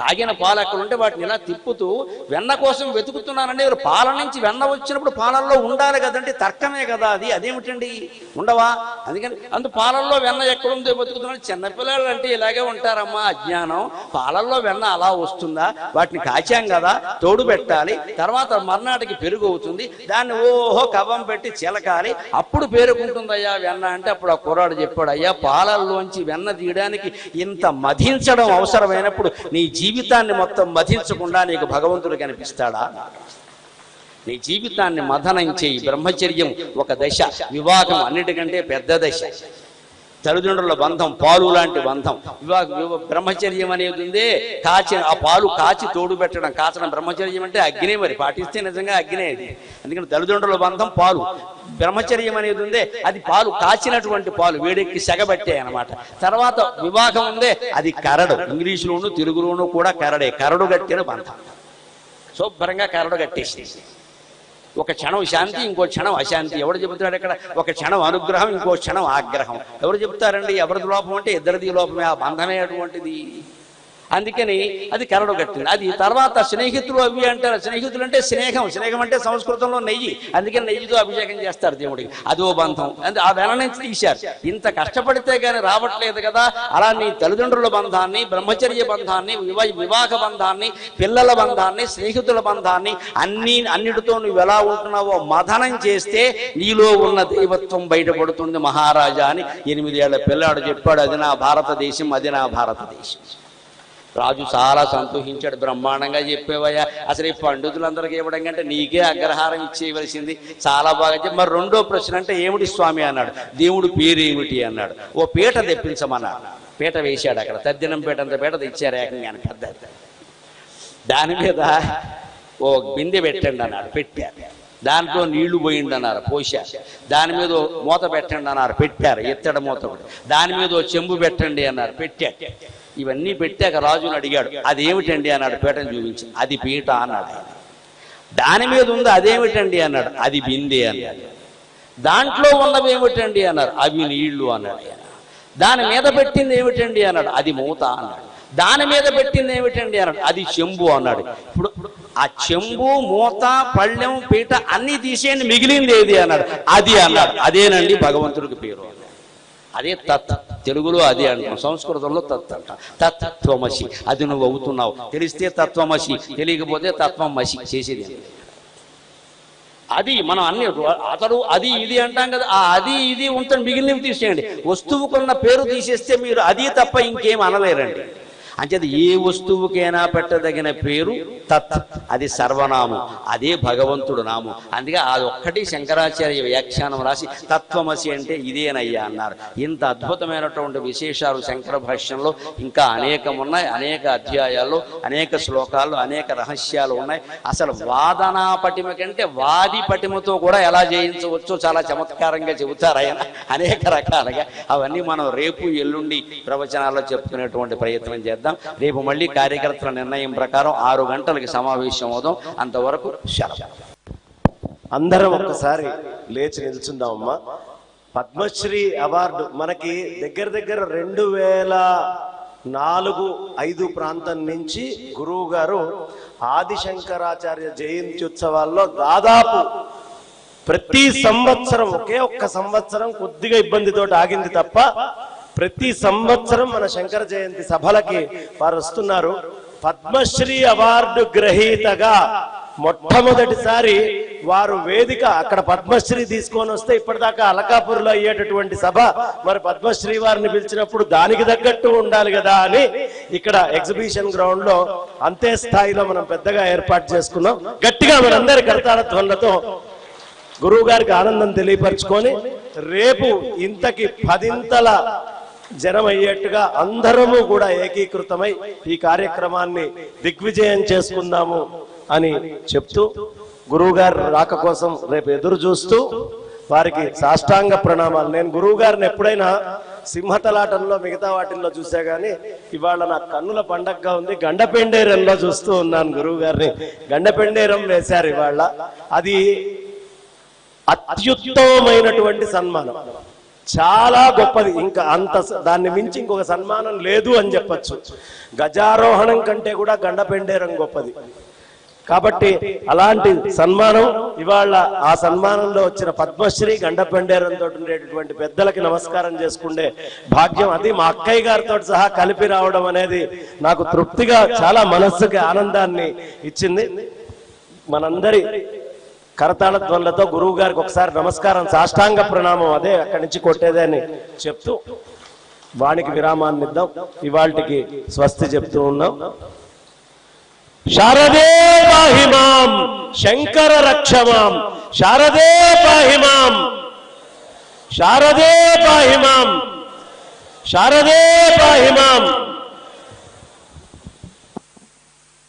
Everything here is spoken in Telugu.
కాగిన పాలు అక్కడ ఉంటే వాటిని ఇలా తిప్పుతూ వెన్న కోసం వెతుకుతున్నానండి. పాల నుంచి వెన్న వచ్చినప్పుడు పాలల్లో ఉండాలి కదండి, తర్కమే కదా అది. అదేమిటండి ఉండవా? అందుకని పాలల్లో వెన్న ఎక్కడుందో వెతుకుతున్నాను. చిన్నపిల్లలు అంటే ఇలాగే ఉంటారమ్మా, అజ్ఞానం. పాలల్లో వెన్న అలా వస్తుందా? వాటిని కాచాం కదా, తోడు పెట్టాలి, తర్వాత మర్నాటికి పెరుగు అవుతుంది, దాన్ని ఓహో కవ్వం పెట్టి చిలకాలి, అప్పుడు పేరుకుంటుందయ్యా వెన్న అంటే. అప్పుడు ఆ కుర్రాడు చెప్పాడు, అయ్యా పాలల్లోంచి వెన్న తీయడానికి ఇంత మధించడం అవసరమైనప్పుడు నీ జీవితాన్ని మొత్తం మధించకుండా నీకు భగవంతుడు కనిపిస్తాడా? నీ జీవితాన్ని మథనం చేయి. బ్రహ్మచర్యం ఒక దశ, వివాహం అన్నిటికంటే పెద్ద దశ. తల్లిదండ్రుల బంధం పాలు లాంటి బంధం. బ్రహ్మచర్యం అనేది ఉందే, కాచి ఆ పాలు కాచి తోడు పెట్టడం, కాచడం బ్రహ్మచర్యం అంటే అగ్నే. మరి పాటిస్తే నిజంగా అగ్నే అది. అందుకని తల్లిదండ్రుల బంధం పాలు. బ్రహ్మచర్యం అనేది ఉందే, అది పాలు కాచినటువంటి పాలు వేడెక్కి సెగబట్టాయి అన్నమాట. తర్వాత వివాహం ఉందే, అది కరడు. ఇంగ్లీషులోను తెలుగులోను కూడా కరడే. కరడు కట్టిన బంధం. శుభ్రంగా కరడు కట్టేసి ఒక క్షణం శాంతి, ఇంకో క్షణం అశాంతి. ఎవడు చెబుతాడు ఇక్కడ? ఒక క్షణం అనుగ్రహం, ఇంకో క్షణం ఆగ్రహం. ఎవరు చెబుతారండి? ఎవరిది లోపం అంటే ఇద్దరిది లోపమే. ఆ బంధమే అటువంటిది. అందుకని అది కరడు కట్టింది. అది తర్వాత స్నేహితులు అవి అంటారు. స్నేహితులు అంటే స్నేహం. స్నేహం అంటే సంస్కృతంలో నెయ్యి. అందుకని నెయ్యితో అభిషేకం చేస్తారు దేవుడికి. అదో బంధం. ఆ వెన నుంచి తీశారు. ఇంత కష్టపడితే కానీ రావట్లేదు కదా. అలా నీ తల్లిదండ్రుల బంధాన్ని, బ్రహ్మచర్య బంధాన్ని, వివాహ బంధాన్ని, పిల్లల బంధాన్ని, స్నేహితుల బంధాన్ని అన్నిటితో నువ్వు ఎలా ఉంటున్నావో మథనం చేస్తే నీలో ఉన్న దైవత్వం బయటపడుతుంది మహారాజా అని 8 ఏళ్ల పిల్లాడు చెప్పాడు. అది నా భారతదేశం, అది నా భారతదేశం. రాజు చాలా సంతోషించాడు. బ్రహ్మాండంగా చెప్పేవయ్యా, అసలు ఈ పండితులందరికీ ఇవ్వడం కంటే నీకే అగ్రహారం ఇచ్చేయవలసింది. చాలా బాగా చెప్పి. మరి రెండో ప్రశ్న అంటే ఏమిటి స్వామి అన్నాడు. దేవుడు పేరు ఏమిటి అన్నాడు. ఓ పీట తెప్పించమన్నాడు. పీట వేశాడు. అక్కడ తద్దినం పీట అంత పీట తెచ్చారు ఏకంగా పెద్ద. దాని మీద ఓ బిందె పెట్టండి అన్నాడు. పెట్టారు. దాంట్లో నీళ్లు పోయిండి అన్నారు. పోశారు. దాని మీద మూత పెట్టండి అన్నారు. పెట్టారు. ఎత్తడి మూత. దాని మీద ఓ చెంబు పెట్టండి అన్నారు. పెట్టారు. ఇవన్నీ పెట్టాక రాజుని అడిగాడు, అదేమిటండి అన్నాడు. పీటను చూపించి, అది పీట అన్నాడు ఆయన. దాని మీద ఉంది అదేమిటండి అన్నాడు. అది బిందె అన్నాడు. దాంట్లో ఉన్నవి ఏమిటండి అన్నారు. అవి నీళ్లు అన్నాడు ఆయన. దాని మీద పెట్టింది ఏమిటండి అన్నాడు. అది మూత అన్నాడు. దాని మీద పెట్టింది ఏమిటండి అన్నాడు. అది చెంబు అన్నాడు. ఇప్పుడు ఆ చెంబు, మూత, పళ్ళెం, పీట అన్ని తీసేయండి, మిగిలింది ఏది అన్నాడు. అది అన్నాడు. అదేనండి భగవంతుడికి పేరు. అదే తత్. తెలుగులో అదే అంటాం, సంస్కృతంలో తత్ అంటాం. తత్వమసి. అది నువ్వు అవుతున్నావు. తెలిస్తే తత్వమసి, తెలియకపోతే తత్వం మసి. చేసేది అది. మనం అన్ని అతడు అది ఇది అంటాం కదా. ఆ అది ఇది ఉంటుంది, మిగిలినవి తీసేయండి. వస్తువుకున్న పేరు తీసేస్తే మీరు అది తప్ప ఇంకేం అనలేరండి. అంచేది ఏ వస్తువుకైనా పెట్టదగిన పేరు తత్. అది సర్వనామం. అదే భగవంతుడు నామం. అందుకే అది ఒక్కటి శంకరాచార్య వ్యాఖ్యానం రాసి తత్వమసి అంటే ఇదేనయ్యా అన్నారు. ఇంత అద్భుతమైనటువంటి విశేషాలు శంకర భాష్యంలో ఇంకా అనేకం ఉన్నాయి. అనేక అధ్యాయాల్లో, అనేక శ్లోకాల్లో అనేక రహస్యాలు ఉన్నాయి. అసలు వాదనా పటిమ కంటే వాది పటిమతో కూడా ఎలా జయించవచ్చో చాలా చమత్కారంగా చెబుతారు ఆయన అనేక రకాలుగా. అవన్నీ మనం రేపు ఎల్లుండి ప్రవచనాల్లో చెప్పుకునేటువంటి ప్రయత్నం చేద్దాం. రేపు మళ్ళీ కార్యకర్తల నిర్ణయం ప్రకారం 6 గంటలకి సమావేశం అవుదాం. అంతవరకు సెలవు. అందరం ఒక్కసారి లేచి నిల్చుందామమ్మా. పద్మశ్రీ అవార్డు మనకి దగ్గర 2004-05 ప్రాంతం నుంచి గురువు గారు ఆదిశంకరాచార్య జయంతి ఉత్సవాల్లో దాదాపు ప్రతి సంవత్సరం, ఒకే ఒక్క సంవత్సరం కొద్దిగా ఇబ్బందితో ఆగింది తప్ప ప్రతి సంవత్సరం మన శంకర జయంతి సభలకి వారు వస్తున్నారు. పద్మశ్రీ అవార్డు గ్రహీతగా మొట్టమొదటిసారి వారు వేదిక అక్కడ పద్మశ్రీ తీసుకొని వస్తే ఇప్పటిదాకా అలకాపూర్లో అయ్యేటటువంటి సభ మరి పద్మశ్రీ వారిని పిలిచినప్పుడు దానికి తగ్గట్టు ఉండాలి కదా అని ఇక్కడ ఎగ్జిబిషన్ గ్రౌండ్ లో అంతే స్థాయిలో మనం పెద్దగా ఏర్పాటు చేసుకున్నాం. గట్టిగా మనందరి కర్తారధ్వనులతో గురువు గారికి ఆనందం తెలియపరచుకొని రేపు ఇంతకి 10ంతల జనం అయ్యేట్టుగా అందరము కూడా ఏకీకృతమై ఈ కార్యక్రమాన్ని దిగ్విజయం చేసుకుందాము అని చెప్తూ గురువు గారు రాక కోసం రేపు ఎదురు చూస్తూ వారికి సాష్టాంగ ప్రణామాలు. నేను గురువు గారిని ఎప్పుడైనా సింహతలాటంలో మిగతా వాటిల్లో చూసా గానీ ఇవాళ నా కన్నుల పండగగా ఉంది. గండపెండేరంలో చూస్తూ ఉన్నాను గురువు గారిని. గండపెండేరం వేశారు ఇవాళ. అది అత్యుత్తమమైనటువంటి సన్మానం. చాలా గొప్పది. ఇంకా అంత దాన్ని మించి ఇంకొక సన్మానం లేదు అని చెప్పచ్చు. గజారోహణం కంటే కూడా గండపెండేరం గొప్పది. కాబట్టి అలాంటి సన్మానం ఇవాళ ఆ సన్మానంలో వచ్చిన పద్మశ్రీ గండపెండేరంతో ఉండేటటువంటి పెద్దలకి నమస్కారం చేసుకుంటే భాగ్యం అది మా అక్కయ్య గారితో సహా కలిపి రావడం అనేది నాకు తృప్తిగా చాలా మనస్సుకి ఆనందాన్ని ఇచ్చింది. మనందరి కరతాళ ధ్వనులతో గురువు గారికి ఒకసారి నమస్కారం, సాష్టాంగ ప్రణామం అదే అక్కడి నుంచి కొట్టేదే అని చెప్తూ వానికి విరామాన్ని ఇద్దాం. ఇవాళకి స్వస్తి చెప్తూ ఉన్నాం. శారదే పాహి మాం శంకర రక్షమాం, శారదే పాహి మాం, శారదే పాహి మాం, శారదే పాహి మాం.